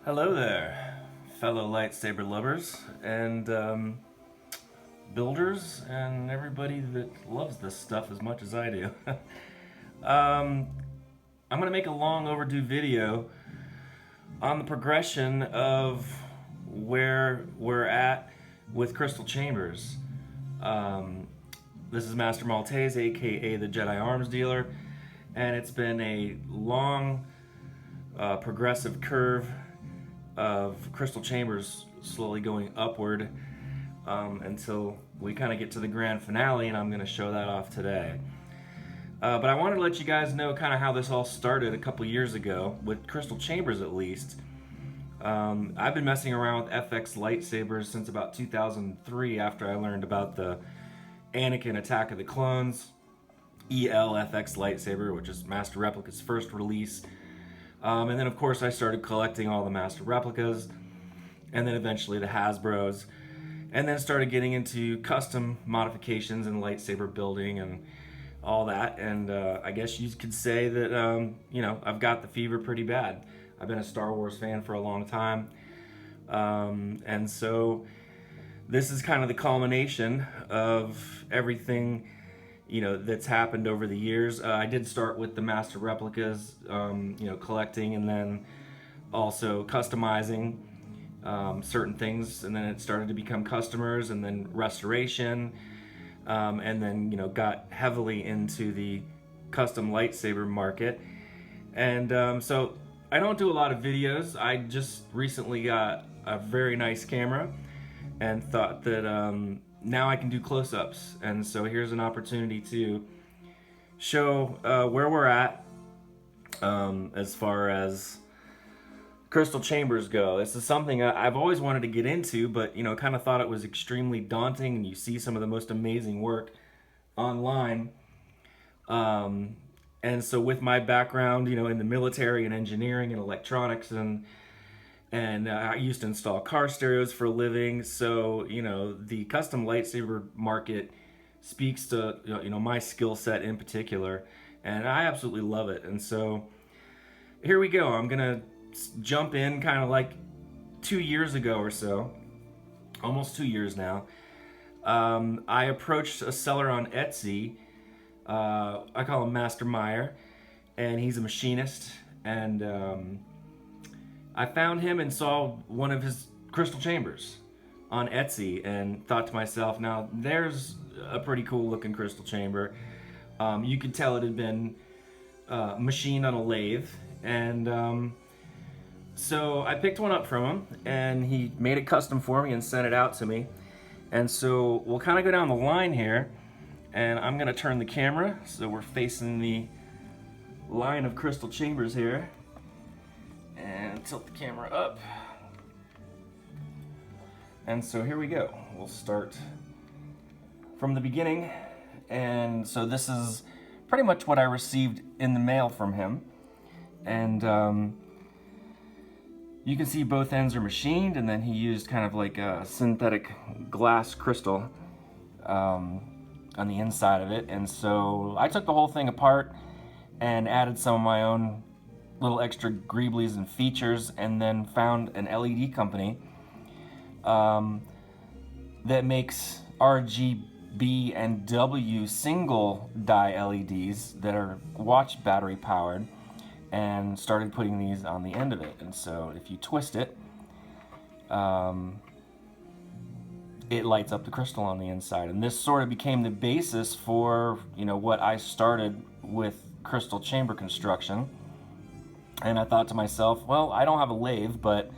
Hello there, fellow lightsaber lovers and builders and everybody that loves this stuff as much as I do. I'm going to make a long overdue video on the progression of where we're at with Crystal Chambers. This is Master Maltese, aka the Jedi Arms Dealer, and it's been a long, progressive curve of Crystal Chambers slowly going upward until we kind of get to the grand finale, and I'm going to show that off today. But I wanted to let you guys know kind of how this all started a couple years ago, with Crystal Chambers at least. I've been messing around with FX lightsabers since about 2003 after I learned about the Anakin Attack of the Clones EL FX lightsaber, which is Master Replica's first release. And then, of course, I started collecting all the Master Replicas, and then eventually the Hasbros, and then started getting into custom modifications and lightsaber building and all that. And I guess you could say that, I've got the fever pretty bad. I've been a Star Wars fan for a long time. And so this is kind of the culmination of everything that's happened over the years. I did start with the Master Replicas, collecting, and then also customizing certain things, and then it started to become customers, and then restoration, and then got heavily into the custom lightsaber market. And so I don't do a lot of videos. I just recently got a very nice camera and thought that now I can do close-ups, and so here's an opportunity to show where we're at as far as Crystal Chambers go. This is something I've always wanted to get into, but kind of thought it was extremely daunting, and you see some of the most amazing work online. And so with my background, in the military and engineering and electronics, and I used to install car stereos for a living, so the custom lightsaber market speaks to my skill set in particular, and I absolutely love it. And so here we go. I'm gonna jump in kind of like 2 years ago or so, almost 2 years now. I approached a seller on Etsy. I call him Master Meyer, and he's a machinist, and I found him and saw one of his Crystal Chambers on Etsy and thought to myself, now there's a pretty cool looking Crystal Chamber. You could tell it had been machined on a lathe, and so I picked one up from him, and he made it custom for me and sent it out to me. And so we'll kind of go down the line here, and I'm going to turn the camera so we're facing the line of Crystal Chambers here. And tilt the camera up. And so here we go. We'll start from the beginning. And so this is pretty much what I received in the mail from him. And you can see both ends are machined, and then he used kind of like a synthetic glass crystal on the inside of it. And so I took the whole thing apart and added some of my own little extra greeblies and features, and then found an LED company that makes RGB and W single die LEDs that are watch battery powered, and started putting these on the end of it. And so if you twist it, it lights up the crystal on the inside. And this sort of became the basis for what I started with crystal chamber construction. And I thought to myself, well, I don't have a lathe, but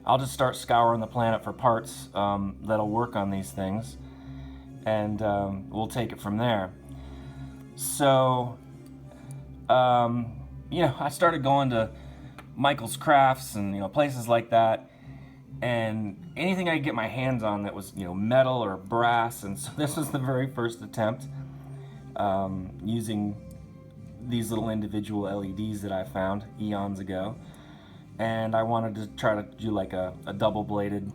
I'll just start scouring the planet for parts that'll work on these things, and we'll take it from there. So, I started going to Michael's Crafts and places like that, and anything I could get my hands on that was metal or brass. And so this was the very first attempt using these little individual LEDs that I found eons ago, and I wanted to try to do like a double-bladed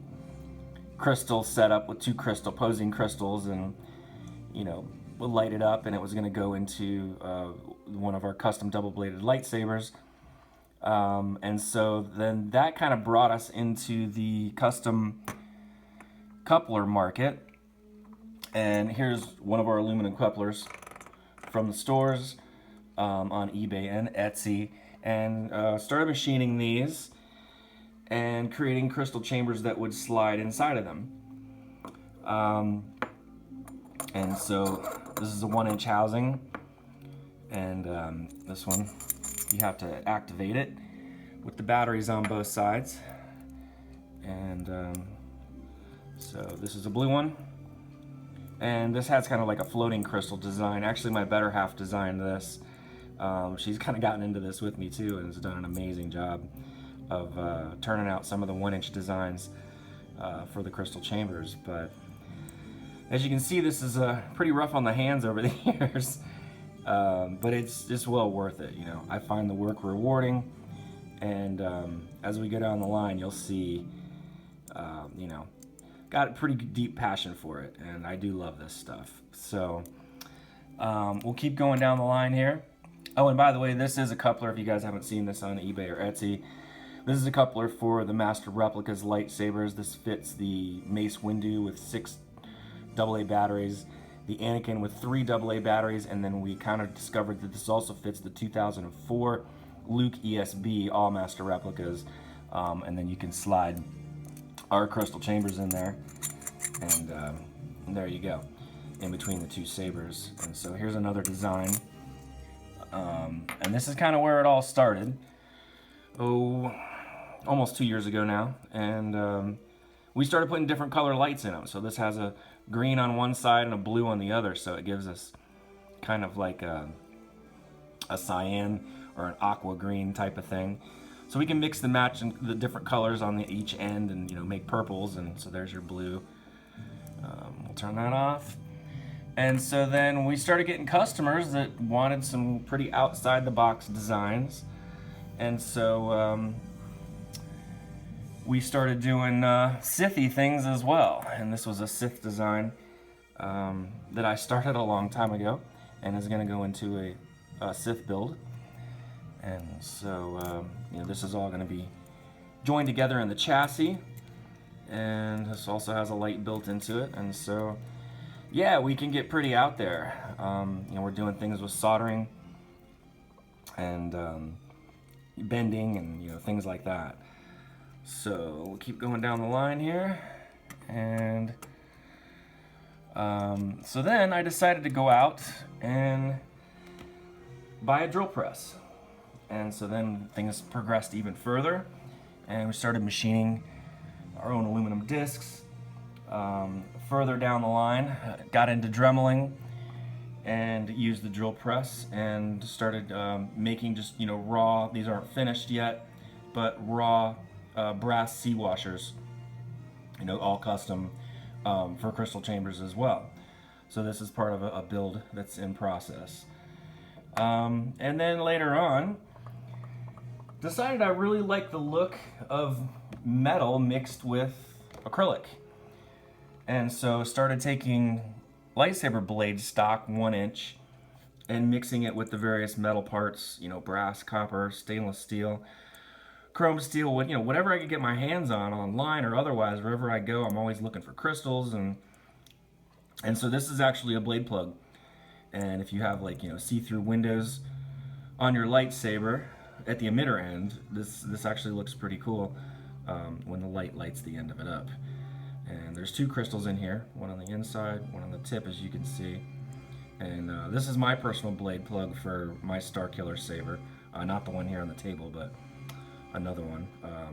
crystal setup with two opposing crystals, and we'll light it up, and it was going to go into one of our custom double-bladed lightsabers. And so then that kind of brought us into the custom coupler market. And here's one of our aluminum couplers from the stores on eBay and Etsy, and started machining these and creating crystal chambers that would slide inside of them. And so this is a 1-inch housing, and this one you have to activate it with the batteries on both sides. And so this is a blue one, and this has kind of like a floating crystal design. Actually, my better half designed this. She's kind of gotten into this with me too, and has done an amazing job of turning out some of the 1-inch designs for the crystal chambers. But as you can see, this is pretty rough on the hands over the years, but it's just well worth it. You know, I find the work rewarding, and as we go down the line, you'll see, you know, got a pretty deep passion for it, and I do love this stuff. So we'll keep going down the line here. Oh, and by the way, this is a coupler. If you guys haven't seen this on eBay or Etsy, this is a coupler for the Master Replicas lightsabers. This fits the Mace Windu with 6 AA batteries, the Anakin with 3 AA batteries, and then we kind of discovered that this also fits the 2004 Luke ESB, all Master Replicas. And then you can slide our crystal chambers in there, and there you go, in between the 2 sabers. And so here's another design, and this is kind of where it all started. Oh, almost 2 years ago now, and we started putting different color lights in them. So this has a green on one side and a blue on the other, so it gives us kind of like a cyan or an aqua green type of thing. So we can mix and match the different colors on each end, and, you know, make purples. And so there's your blue. We'll turn that off. And so then we started getting customers that wanted some pretty outside the box designs, and so we started doing Sithy things as well. And this was a Sith design that I started a long time ago, and is going to go into a Sith build. And so you know, this is all going to be joined together in the chassis, and this also has a light built into it. And so yeah, we can get pretty out there. You know, we're doing things with soldering and bending, and, you know, things like that. So we'll keep going down the line here, and so then I decided to go out and buy a drill press. And so then things progressed even further, and we started machining our own aluminum discs. Further down the line, got into dremeling and used the drill press, and started making just, you know, raw, these aren't finished yet, but raw brass sea washers, you know, all custom for crystal chambers as well. So this is part of a build that's in process. And then later on, decided I really liked the look of metal mixed with acrylic. And so started taking lightsaber blade stock 1-inch and mixing it with the various metal parts, you know, brass, copper, stainless steel, chrome steel, you know, whatever I could get my hands on online or otherwise. Wherever I go, I'm always looking for crystals. And so this is actually a blade plug. And if you have, like, you know, see-through windows on your lightsaber at the emitter end, this actually looks pretty cool when the light lights the end of it up. And there's 2 crystals in here, one on the inside, one on the tip, as you can see. And this is my personal blade plug for my Starkiller saber. Not the one here on the table, but another one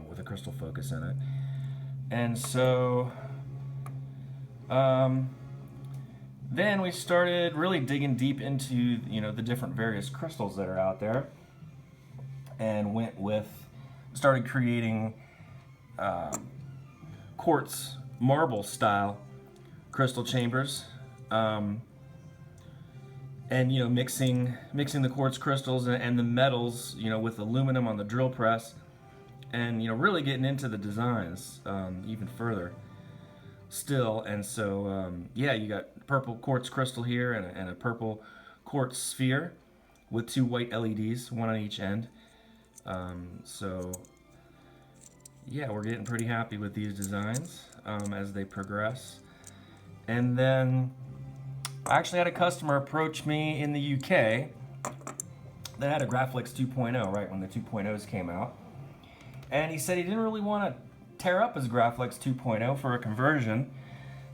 with a crystal focus in it. And so then we started really digging deep into, you know, the different various crystals that are out there, and started creating quartz marble style crystal chambers, and, you know, mixing the quartz crystals and the metals, you know, with aluminum on the drill press, and, you know, really getting into the designs even further still. And so yeah, you got purple quartz crystal here and a purple quartz sphere with 2 white LEDs, one on each end. So yeah, we're getting pretty happy with these designs as they progress. And then I actually had a customer approach me in the UK that had a Graphics 2.0, right when the 2.0s came out. And he said he didn't really want to tear up his Graphics 2.0 for a conversion,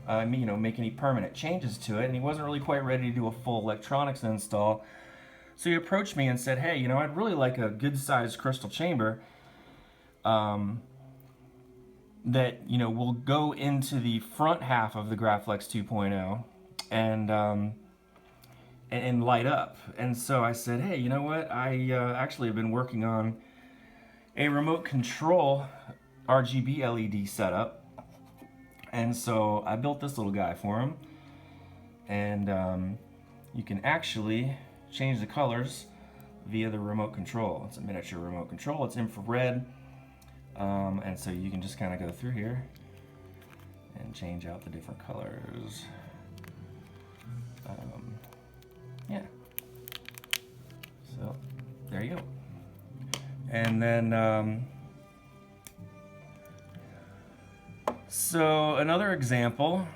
you know, make any permanent changes to it, and he wasn't really quite ready to do a full electronics install. So he approached me and said, hey, you know, I'd really like a good-sized crystal chamber that, you know, will go into the front half of the Graphics 2.0 and light up. And so I said, hey, you know what? I actually have been working on a remote control RGB LED setup. And so I built this little guy for him. And you can actually change the colors via the remote control. It's a miniature remote control. It's infrared. And so you can just kind of go through here and change out the different colors. Yeah. So there you go. And then, so another example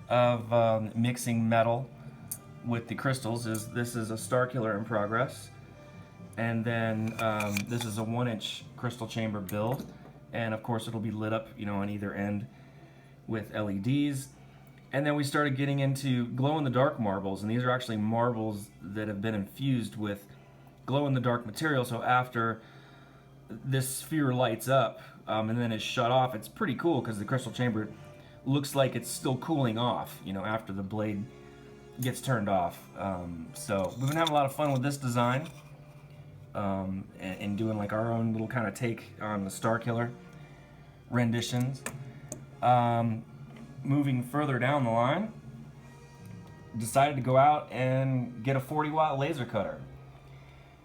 of mixing metal with the crystals is this is a star killer in progress. And then this is a 1-inch crystal chamber build. And of course it'll be lit up, you know, on either end with LEDs. And then we started getting into glow-in-the-dark marbles, and these are actually marbles that have been infused with glow-in-the-dark material. So after this sphere lights up and then is shut off, it's pretty cool because the crystal chamber looks like it's still cooling off, you know, after the blade gets turned off. So we've been having a lot of fun with this design and doing like our own little kind of take on the Star Killer renditions. Moving further down the line, decided to go out and get a 40-watt laser cutter.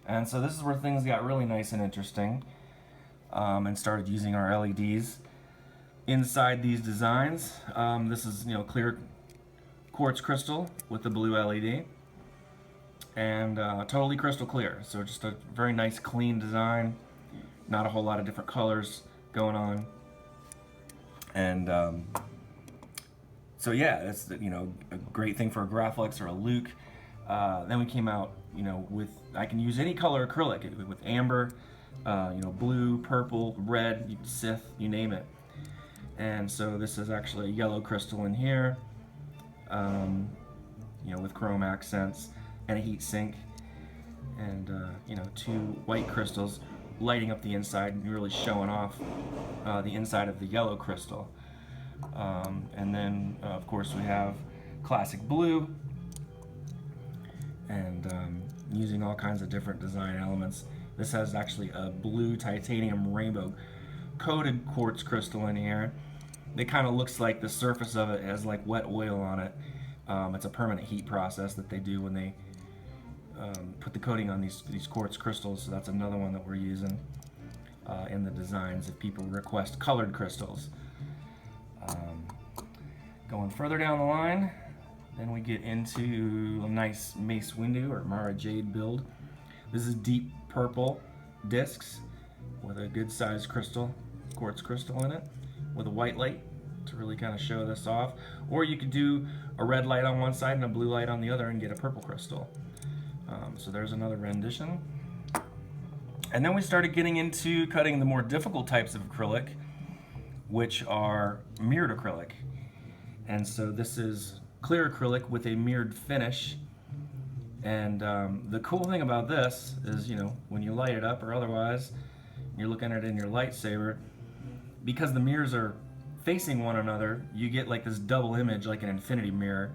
And so this is where things got really nice and interesting, and started using our LEDs inside these designs. This is, you know, clear quartz crystal with the blue LED, and totally crystal clear. So just a very nice, clean design. Not a whole lot of different colors going on, and so yeah, that's, you know, a great thing for a Graphics or a Luke. Then we came out, you know, with, I can use any color acrylic with amber, you know, blue, purple, red, Sith, you name it. And so this is actually a yellow crystal in here, you know, with chrome accents and a heat sink, and you know, 2 white crystals lighting up the inside and really showing off the inside of the yellow crystal. And then of course we have classic blue, and using all kinds of different design elements. This has actually a blue titanium rainbow coated quartz crystal in here. It kind of looks like the surface of it has like wet oil on it. It's a permanent heat process that they do when they put the coating on these quartz crystals. So that's another one that we're using in the designs if people request colored crystals. Going further down the line, then we get into a nice Mace Windu or Mara Jade build. This is deep purple discs with a good sized crystal, quartz crystal in it, with a white light to really kind of show this off. Or you could do a red light on one side and a blue light on the other and get a purple crystal. So there's another rendition. And then we started getting into cutting the more difficult types of acrylic, which are mirrored acrylic. And so this is clear acrylic with a mirrored finish. And the cool thing about this is, you know, when you light it up or otherwise, you're looking at it in your lightsaber, because the mirrors are facing one another, you get like this double image, like an infinity mirror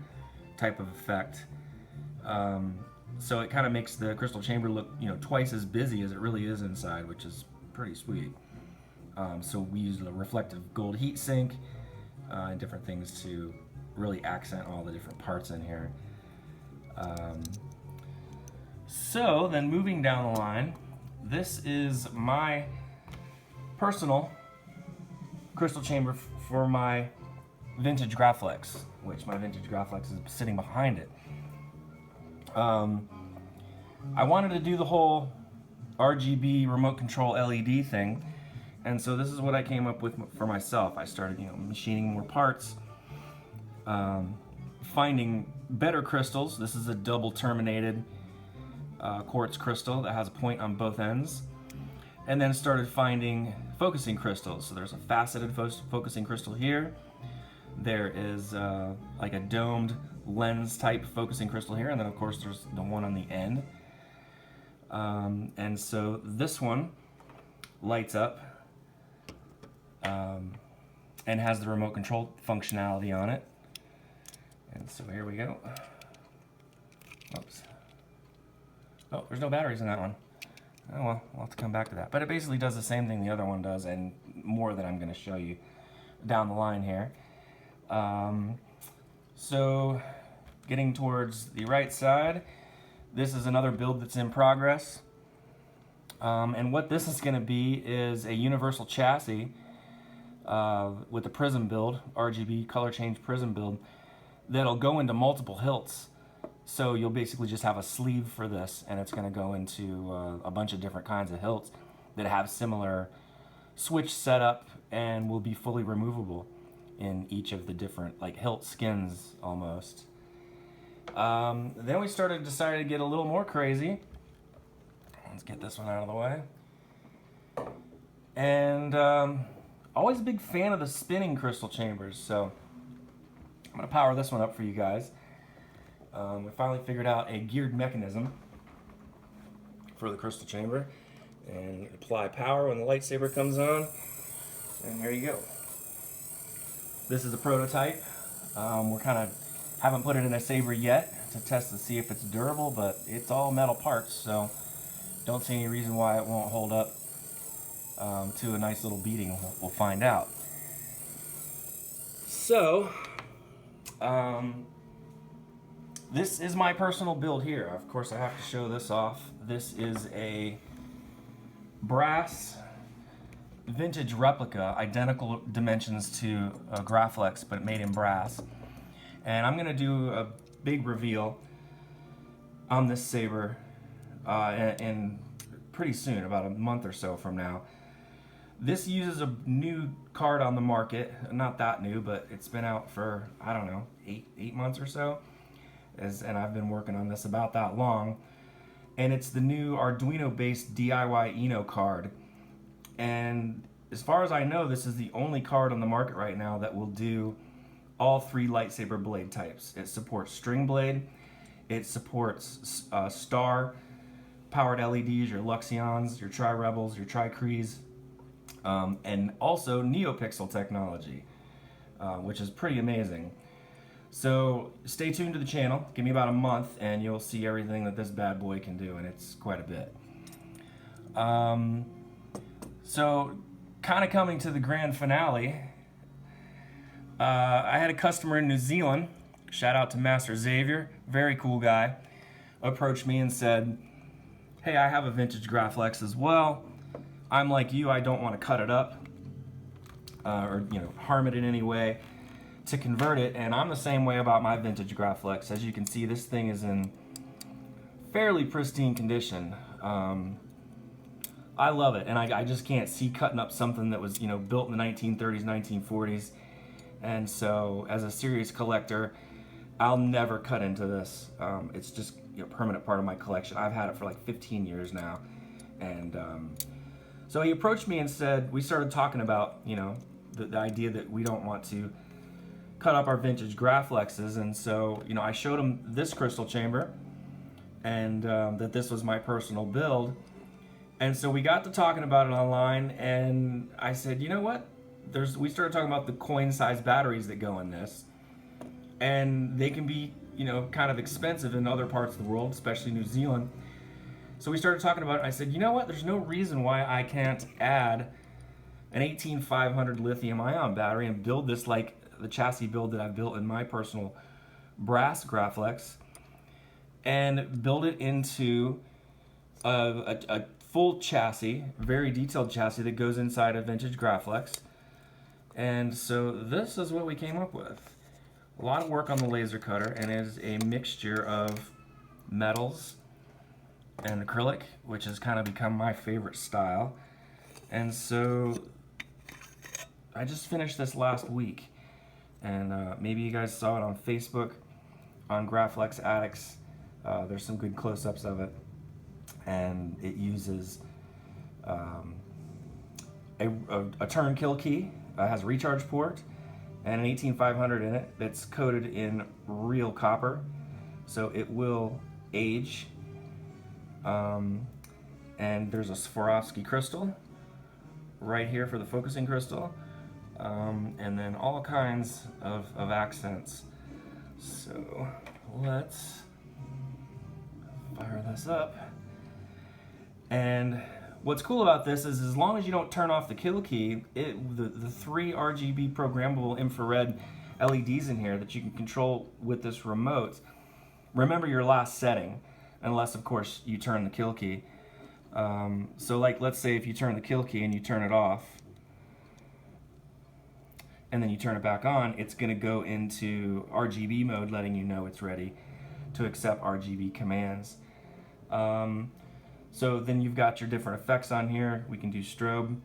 type of effect. So it kind of makes the crystal chamber look, you know, twice as busy as it really is inside, which is pretty sweet. So we used a reflective gold heat sink and different things to really accent all the different parts in here. So then moving down the line, this is my personal crystal chamber for my vintage Graphics, which my vintage Graphics is sitting behind it. I wanted to do the whole RGB remote control LED thing. And so this is what I came up with for myself. I started, machining more parts, finding better crystals. This is a double terminated quartz crystal that has a point on both ends. And then started finding focusing crystals. So there's a faceted focusing crystal here. There is like a domed lens type focusing crystal here. And then of course there's the one on the end. And so this one lights up and has the remote control functionality on it. And so here we go. Oops. Oh, there's no batteries in that one. Oh well, we'll have to come back to that. But it basically does the same thing the other one does, and more that I'm going to show you down the line here. So getting towards the right side, this is another build that's in progress. And what this is going to be is a universal chassis with a prism build, RGB color change prism build, that'll go into multiple hilts. So you'll basically just have a sleeve for this, and it's going to go into a bunch of different kinds of hilts that have similar switch setup and will be fully removable in each of the different hilt skins almost. Then we decided to get a little more crazy. Let's get this one out of the way. And always a big fan of the spinning crystal chambers, so I'm going to power this one up for you guys. We finally figured out a geared mechanism for the crystal chamber, and apply power when the lightsaber comes on, and here you go. This is a prototype. We're haven't put it in a saber yet to test to see if it's durable, but it's all metal parts, so don't see any reason why it won't hold up to a nice little beating. We'll find out. So, this is my personal build here. Of course, I have to show this off. This is a brass vintage replica, identical dimensions to Graflex, but made in brass. And I'm gonna do a big reveal on this saber in pretty soon, about a month or so from now. This uses a new card on the market, not that new, but it's been out for, I don't know, eight months or so. And I've been working on this about that long. And it's the new Arduino-based DIY Eno card. And as far as I know, this is the only card on the market right now that will do all three lightsaber blade types. It supports string blade, it supports star-powered LEDs, your Luxions, your Tri-Rebels, your Tri-Krees, and also NeoPixel technology, which is pretty amazing. So stay tuned to the channel. Give me about a month and you'll see everything that this bad boy can do, and it's quite a bit. So kind of coming to the grand finale, I had a customer in New Zealand, shout out to Master Xavier, very cool guy, approached me and said, hey, I have a vintage Graflex as well. I'm like you, I don't want to cut it up or harm it in any way to convert it, and I'm the same way about my vintage Graflex. As you can see, this thing is in fairly pristine condition. I love it, and I just can't see cutting up something that was built in the 1930s, 1940s. And so, as a serious collector, I'll never cut into this. It's just a permanent part of my collection. I've had it for like 15 years now, and so he approached me and said, we started talking about the idea that we don't want to cut up our vintage Graflexes, and so I showed him this crystal chamber, and that this was my personal build. And so we got to talking about it online, and I said, you know what? We started talking about the coin-sized batteries that go in this, and they can be, kind of expensive in other parts of the world, especially New Zealand. So we started talking about it, and I said, you know what? There's no reason why I can't add an 18500 lithium-ion battery and build this like the chassis build that I've built in my personal brass Graflex, and build it into a full chassis, very detailed chassis that goes inside a vintage Graflex. And so this is what we came up with. A lot of work on the laser cutter, and it is a mixture of metals and acrylic, which has kind of become my favorite style. And so I just finished this last week, and maybe you guys saw it on Facebook, on Graflex Addicts. There's some good close-ups of it, and it uses a turn kill key, has a recharge port, and an 18500 in it that's coated in real copper, so it will age. And there's a Swarovski crystal right here for the focusing crystal, and then all kinds of accents. So let's fire this up. And what's cool about this is, as long as you don't turn off the kill key, the 3 RGB programmable infrared LEDs in here that you can control with this remote, remember your last setting, unless of course you turn the kill key. So like, let's say if you turn the kill key and you turn it off, and then you turn it back on, it's going to go into RGB mode, letting you know it's ready to accept RGB commands. So then you've got your different effects on here. We can do strobe,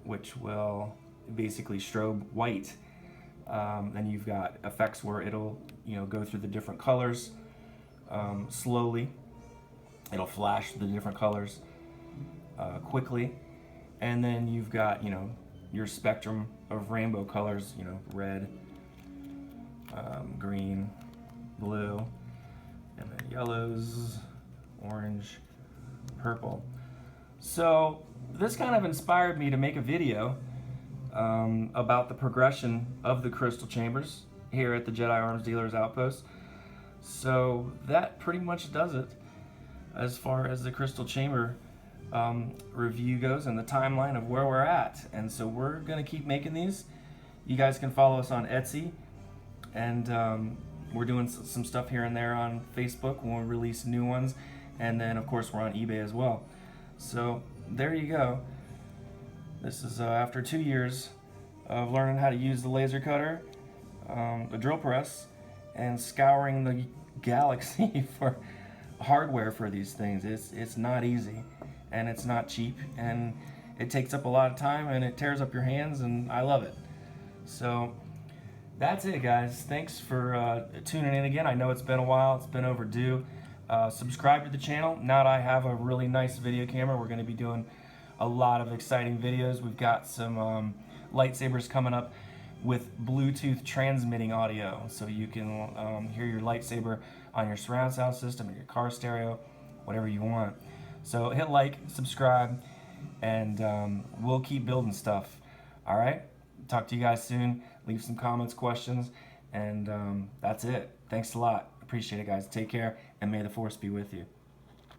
which will basically strobe white. Then you've got effects where it'll, go through the different colors slowly. It'll flash the different colors quickly. And then you've got, your spectrum of rainbow colors, red, green, blue, and then yellows, orange, purple. So this kind of inspired me to make a video about the progression of the crystal chambers here at the JediArmsDealer's Outpost. So that pretty much does it as far as the crystal chamber review goes and the timeline of where we're at. And so we're gonna keep making these. You guys can follow us on Etsy, and we're doing some stuff here and there on Facebook when we release new ones, and then of course we're on eBay as well. So there you go. This is after 2 years of learning how to use the laser cutter, the drill press, and scouring the galaxy for hardware for these things. It's not easy, and it's not cheap, and it takes up a lot of time, and it tears up your hands, and I love it. So that's it, guys. Thanks for tuning in again. I know it's been a while, it's been overdue. Subscribe to the channel. Now that I have a really nice video camera, we're going to be doing a lot of exciting videos. We've got some lightsabers coming up with Bluetooth transmitting audio, so you can hear your lightsaber on your surround sound system or your car stereo, whatever you want. So hit like, subscribe, and we'll keep building stuff. All right? Talk to you guys soon. Leave some comments, questions, and that's it. Thanks a lot. Appreciate it, guys. Take care, and may the Force be with you.